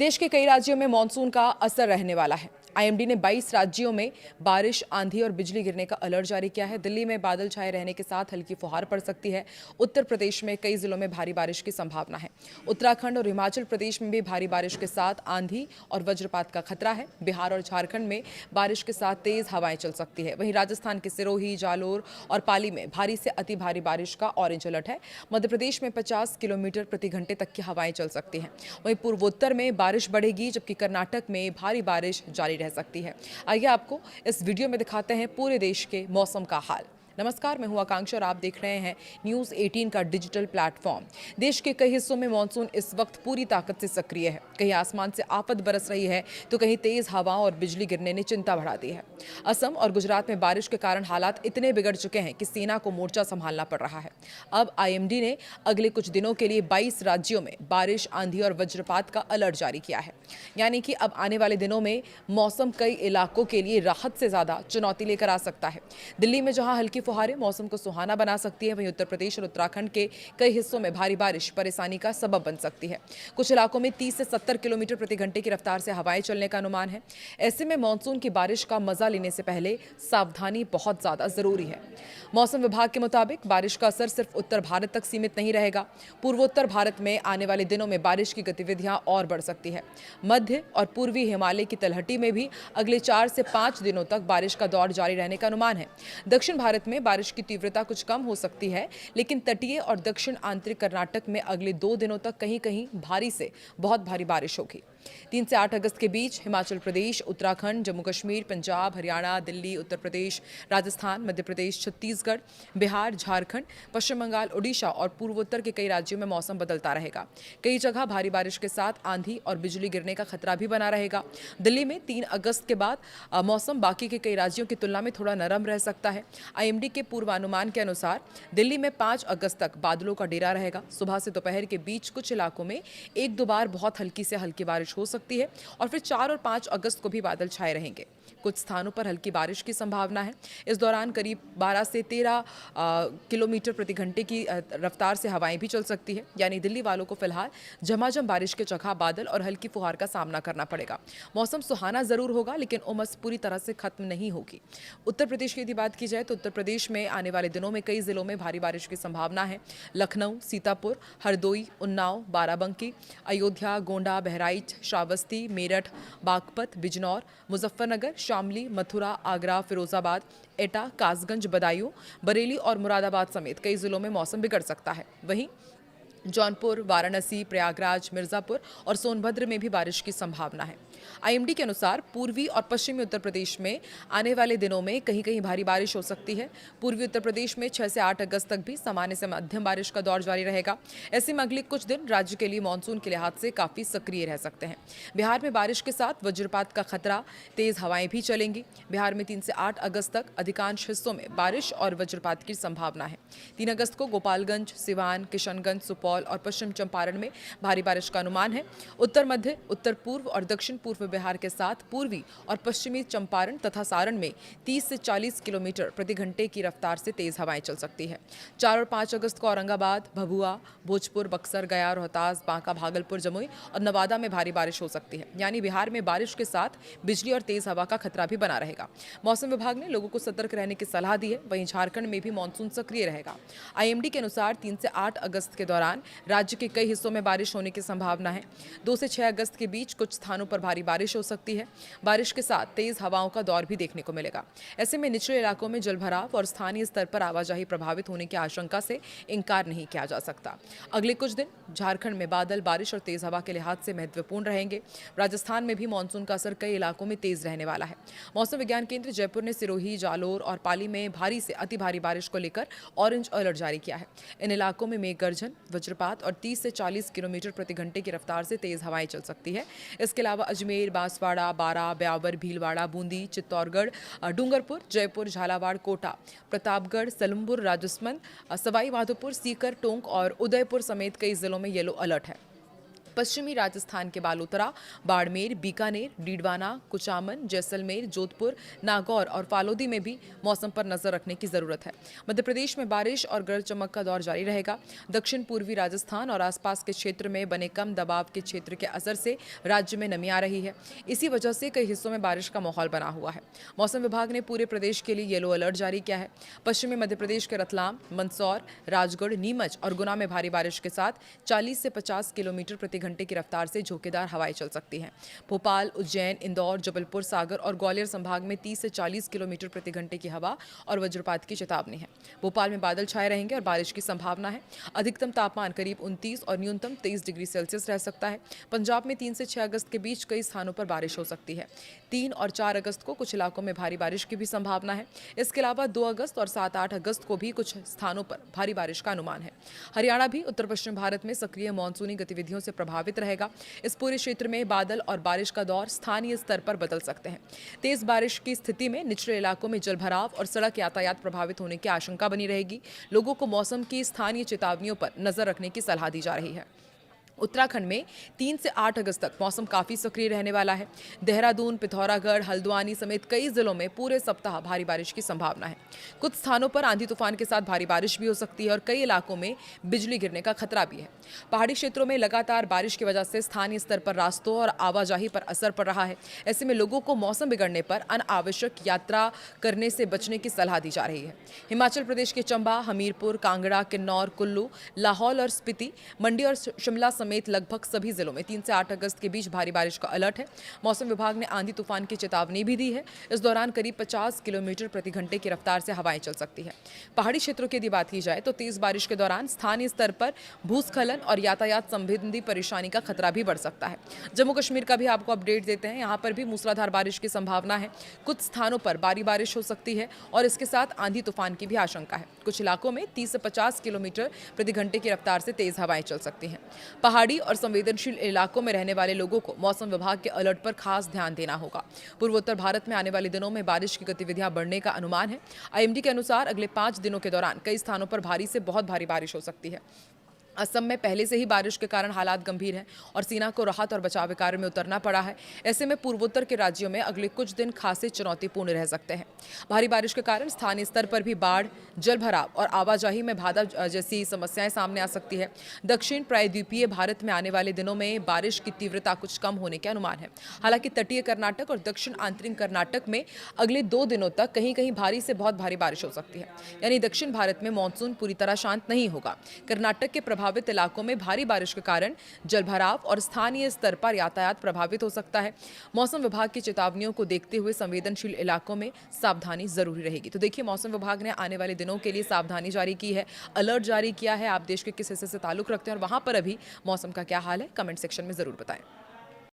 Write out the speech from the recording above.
देश के कई राज्यों में मानसून का असर रहने वाला है। आईएमडी ने 22 राज्यों में बारिश, आंधी और बिजली गिरने का अलर्ट जारी किया है। दिल्ली में बादल छाए रहने के साथ हल्की फुहार पड़ सकती है। उत्तर प्रदेश में कई जिलों में भारी बारिश की संभावना है। उत्तराखंड और हिमाचल प्रदेश में भी भारी बारिश के साथ आंधी और वज्रपात का खतरा है। बिहार और झारखंड में बारिश के साथ तेज हवाएं चल सकती है। वहीं राजस्थान के सिरोही, जालोर और पाली में भारी से अति भारी बारिश का ऑरेंज अलर्ट है। मध्य प्रदेश में 50 किलोमीटर प्रति घंटे तक की हवाएं चल सकती हैं। वहीं पूर्वोत्तर में बारिश बढ़ेगी, जबकि कर्नाटक में भारी बारिश जारी रह सकती है। आइए आपको इस वीडियो में दिखाते हैं पूरे देश के मौसम का हाल। नमस्कार, मैं हूं आकांक्षा और आप देख रहे हैं न्यूज़ 18 का डिजिटल प्लेटफॉर्म। देश के कई हिस्सों में मानसून इस वक्त पूरी ताकत से सक्रिय है। कहीं आसमान से आफत बरस रही है तो कहीं तेज हवाओं और बिजली गिरने ने चिंता बढ़ा दी है। असम और गुजरात में बारिश के कारण हालात इतने बिगड़ चुके हैं कि सेना को मोर्चा संभालना पड़ रहा है। अब आईएमडी ने अगले कुछ दिनों के लिए 22 राज्यों में बारिश, आंधी और वज्रपात का अलर्ट जारी किया है। यानी कि अब आने वाले दिनों में मौसम कई इलाकों के लिए राहत से ज्यादा चुनौती लेकर आ सकता है। दिल्ली में जहां हल्की फुहारें मौसम को सुहाना बना सकती है, वहीं उत्तर प्रदेश और उत्तराखंड के कई हिस्सों में भारी बारिश परेशानी का सबब बन सकती है। कुछ इलाकों में 30 से 70 किलोमीटर प्रति घंटे की रफ्तार से हवाएं चलने का अनुमान है। ऐसे में मानसून की बारिश का मजा लेने से पहले सावधानी बहुत ज्यादा जरूरी है। मौसम विभाग के मुताबिक बारिश का असर सिर्फ उत्तर भारत तक सीमित नहीं रहेगा। पूर्वोत्तर भारत में आने वाले दिनों में बारिश की गतिविधियां और बढ़ सकती है। मध्य और पूर्वी हिमालय की तलहटी में भी अगले 4 से 5 दिनों तक बारिश का दौर जारी रहने का अनुमान है। दक्षिण भारत में बारिश की तीव्रता कुछ कम हो सकती है, लेकिन तटीय और दक्षिण आंतरिक कर्नाटक में अगले 2 दिनों तक कहीं कहीं भारी से बहुत भारी बारिश होगी। 3 से 8 अगस्त के बीच हिमाचल प्रदेश, उत्तराखंड, जम्मू कश्मीर, पंजाब, हरियाणा, दिल्ली, उत्तर प्रदेश, राजस्थान, मध्य प्रदेश, छत्तीसगढ़, बिहार, झारखंड, पश्चिम बंगाल, ओडिशा और पूर्वोत्तर के कई राज्यों में मौसम बदलता रहेगा। कई जगह भारी बारिश के साथ आंधी और बिजली गिरने का खतरा भी बना रहेगा। दिल्ली में 3 अगस्त के बाद मौसम बाकी के कई राज्यों की तुलना में थोड़ा नरम रह सकता है। आईएमडी के पूर्वानुमान के अनुसार दिल्ली में 5 अगस्त तक बादलों का डेरा रहेगा। सुबह से दोपहर के बीच कुछ इलाकों में 1-2 बार बहुत हल्की से हल्की बारिश हो सकती है और फिर 4 और 5 अगस्त को भी बादल छाए रहेंगे। कुछ स्थानों पर हल्की बारिश की संभावना है। इस दौरान करीब 12 से 13 किलोमीटर प्रति घंटे की रफ्तार से हवाएं भी चल सकती है। यानी दिल्ली वालों को फिलहाल झमाझम बारिश के जगह बादल और हल्की फुहार का सामना करना पड़ेगा। मौसम सुहाना जरूर होगा, लेकिन उमस पूरी तरह से खत्म नहीं होगी। उत्तर प्रदेश की यदि बात की जाए तो उत्तर प्रदेश में आने वाले दिनों में कई जिलों में भारी बारिश की संभावना है। लखनऊ, सीतापुर, हरदोई, उन्नाव, बाराबंकी, अयोध्या, गोंडा, बहराइच, श्रावस्ती, मेरठ, बागपत, बिजनौर, मुजफ्फरनगर, शामली, मथुरा, आगरा, फिरोजाबाद, एटा, कासगंज, बदायूं, बरेली और मुरादाबाद समेत कई जिलों में मौसम बिगड़ सकता है। वहीं जौनपुर, वाराणसी, प्रयागराज, मिर्जापुर और सोनभद्र में भी बारिश की संभावना है। आईएमडी के अनुसार पूर्वी और पश्चिमी उत्तर प्रदेश में आने वाले दिनों में कहीं कहीं भारी बारिश हो सकती है। पूर्वी उत्तर प्रदेश में 6 से 8 अगस्त तक भी सामान्य से मध्यम बारिश का दौर जारी रहेगा। ऐसे में अगले कुछ दिन राज्य के लिए मानसून के लिहाज से काफी सक्रिय रह सकते हैं। बिहार में बारिश के साथ वज्रपात का खतरा, तेज हवाएं भी चलेंगी। बिहार में 3 से 8 अगस्त तक अधिकांश हिस्सों में बारिश और वज्रपात की संभावना है। 3 अगस्त को गोपालगंज, सिवान, किशनगंज, सुपौल और पश्चिम चंपारण में भारी बारिश का अनुमान है। उत्तर मध्य, उत्तर पूर्व और दक्षिण पूर्व बिहार के साथ पूर्वी और पश्चिमी चंपारण तथा सारण में 30 से 40 किलोमीटर प्रति घंटे की रफ्तार से तेज हवाएं चल सकती है। 4 और 5 अगस्त को औरंगाबाद, भभुआ, भोजपुर, बक्सर, गया, रोहतास, बांका, भागलपुर, जमुई और नवादा में भारी बारिश हो सकती है। यानी बिहार में बारिश के साथ बिजली और तेज हवा का खतरा भी बना रहेगा। मौसम विभाग ने लोगों को सतर्क रहने की सलाह दी है। वहीं झारखंड में भी मानसून सक्रिय रहेगा। आईएमडी के अनुसार 3 से 8 अगस्त के दौरान राज्य के कई हिस्सों में बारिश होने की संभावना है। 2 से 6 अगस्त के बीच कुछ स्थानों पर भारी बारिश हो सकती है। बारिश के साथ तेज हवाओं का दौर भी देखने को मिलेगा। ऐसे में निचले इलाकों में जलभराव और स्थानीय स्तर पर आवाजाही प्रभावित होने की आशंका से इनकार नहीं किया जा सकता। अगले कुछ दिन झारखंड में बादल, बारिश और तेज हवा के लिहाज से महत्वपूर्ण रहेंगे। राजस्थान में भी मानसून का असर कई इलाकों में तेज रहने वाला है। मौसम विज्ञान केंद्र जयपुर ने सिरोही, जालोर और पाली में भारी से अति भारी बारिश को लेकर ऑरेंज अलर्ट जारी किया है। इन इलाकों में मेघ गर्जन, वज्रपात और 30 से 40 किलोमीटर प्रति घंटे की रफ्तार से तेज हवाएं चल सकती है। इसके अलावा अजमेर, बांसवाड़ा, बारा, ब्यावर, भीलवाड़ा, बूंदी, चित्तौड़गढ़, डूंगरपुर, जयपुर, झालावाड़, कोटा, प्रतापगढ़, सलमपुर, राजसमंद, सवाई माधोपुर, सीकर, टोंक और उदयपुर समेत कई जिलों में येलो अलर्ट है। पश्चिमी राजस्थान के बालोतरा, बाड़मेर, बीकानेर, डीडवाना, कुचामन, जैसलमेर, जोधपुर, नागौर और फालोदी में भी मौसम पर नजर रखने की जरूरत है। मध्य प्रदेश में बारिश और गरज चमक का दौर जारी रहेगा। दक्षिण पूर्वी राजस्थान और आसपास के क्षेत्र में बने कम दबाव के क्षेत्र के असर से राज्य में नमी आ रही है। इसी वजह से कई हिस्सों में बारिश का माहौल बना हुआ है। मौसम विभाग ने पूरे प्रदेश के लिए येलो अलर्ट जारी किया है। पश्चिमी मध्य प्रदेश के रतलाम, मंदसौर, राजगढ़, नीमच और गुना में भारी बारिश के साथ 40 से 50 किलोमीटर प्रति घंटे की रफ्तार से झोंकेदार हवाएं चल सकती हैं। भोपाल, उज्जैन, इंदौर, जबलपुर, सागर और ग्वालियर संभाग में 30 से 40 किलोमीटर प्रति घंटे की हवा और वज्रपात की चेतावनी है। भोपाल में बादल छाए रहेंगे और बारिश की संभावना है। अधिकतम तापमान करीब 29 और न्यूनतम 23 डिग्री सेल्सियस रह सकता है। पंजाब में 3 से 6 अगस्त के बीच कई स्थानों पर बारिश हो सकती है। 3 और 4 अगस्त को कुछ इलाकों में भारी बारिश की भी संभावना है। इसके अलावा 2 अगस्त और 7-8 अगस्त को भी कुछ स्थानों पर भारी बारिश का अनुमान है। हरियाणा भी उत्तर पश्चिम भारत में सक्रिय मानसूनी गतिविधियों से प्रभावित रहेगा। इस पूरे क्षेत्र में बादल और बारिश का दौर स्थानीय स्तर पर बदल सकते हैं। तेज बारिश की स्थिति में निचले इलाकों में जलभराव और सड़क यातायात प्रभावित होने की आशंका बनी रहेगी। लोगों को मौसम की स्थानीय चेतावनियों पर नजर रखने की सलाह दी जा रही है। उत्तराखंड में 3 से 8 अगस्त तक मौसम काफी सक्रिय रहने वाला है। देहरादून, पिथौरागढ़, हल्द्वानी समेत कई जिलों में पूरे सप्ताह भारी बारिश की संभावना है। कुछ स्थानों पर आंधी तूफान के साथ भारी बारिश भी हो सकती है और कई इलाकों में बिजली गिरने का खतरा भी है। पहाड़ी क्षेत्रों में लगातार बारिश की वजह से स्थानीय स्तर पर रास्तों और आवाजाही पर असर पड़ रहा है। ऐसे में लोगों को मौसम बिगड़ने पर अनावश्यक यात्रा करने से बचने की सलाह दी जा रही है। हिमाचल प्रदेश के चंबा, हमीरपुर, कांगड़ा, किन्नौर, कुल्लू, लाहौल और स्पीति, मंडी और शिमला समेत लगभग सभी जिलों में 3 से 8 अगस्त के बीच भारी बारिश का अलर्ट है। मौसम विभाग ने आंधी तूफान की चेतावनी भी दी है। इस दौरान करीब 50 किलोमीटर प्रति घंटे की रफ्तार से हवाएं चल सकती है। पहाड़ी क्षेत्रों की यदि बात की जाए तो तेज बारिश के दौरान स्थानीय स्तर पर भूस्खलन और यातायात संबंधी परेशानी का खतरा भी बढ़ सकता है। जम्मू कश्मीर का भी आपको अपडेट देते हैं। यहाँ पर भी मूसलाधार बारिश की संभावना है। कुछ स्थानों पर भारी बारिश हो सकती है और इसके साथ आंधी तूफान की भी आशंका है। कुछ इलाकों में 30 से 50 किलोमीटर प्रति घंटे की रफ्तार से तेज हवाएं चल सकती हैं। पहाड़ी और संवेदनशील इलाकों में रहने वाले लोगों को मौसम विभाग के अलर्ट पर खास ध्यान देना होगा। पूर्वोत्तर भारत में आने वाले दिनों में बारिश की गतिविधियां बढ़ने का अनुमान है। आईएमडी के अनुसार अगले 5 दिनों के दौरान कई स्थानों पर भारी से बहुत भारी बारिश हो सकती है। असम में पहले से ही बारिश के कारण हालात गंभीर हैं और सेना को राहत और बचाव कार्य में उतरना पड़ा है। ऐसे में पूर्वोत्तर के राज्यों में अगले कुछ दिन खासे चुनौतीपूर्ण रह सकते हैं। भारी बारिश के कारण स्थानीय स्तर पर भी बाढ़, जलभराव और आवाजाही में बाधा जैसी समस्याएं सामने आ सकती है। दक्षिण प्रायद्वीपीय भारत में आने वाले दिनों में बारिश की तीव्रता कुछ कम होने के अनुमान है। हालांकि तटीय कर्नाटक और दक्षिण आंतरिक कर्नाटक में अगले 2 दिनों तक कहीं कहीं भारी से बहुत भारी बारिश हो सकती है। यानी दक्षिण भारत में मानसून पूरी तरह शांत नहीं होगा। कर्नाटक के प्रभावित इलाकों में भारी बारिश के कारण जलभराव और स्थानीय स्तर पर यातायात प्रभावित हो सकता है। मौसम विभाग की चेतावनियों को देखते हुए संवेदनशील इलाकों में सावधानी जरूरी रहेगी। तो देखिए, मौसम विभाग ने आने वाले दिनों के लिए सावधानी जारी की है, अलर्ट जारी किया है। आप देश के किस हिस्से से ताल्लुक रखते हैं और वहां पर अभी मौसम का क्या हाल है, कमेंट सेक्शन में जरूर बताएं।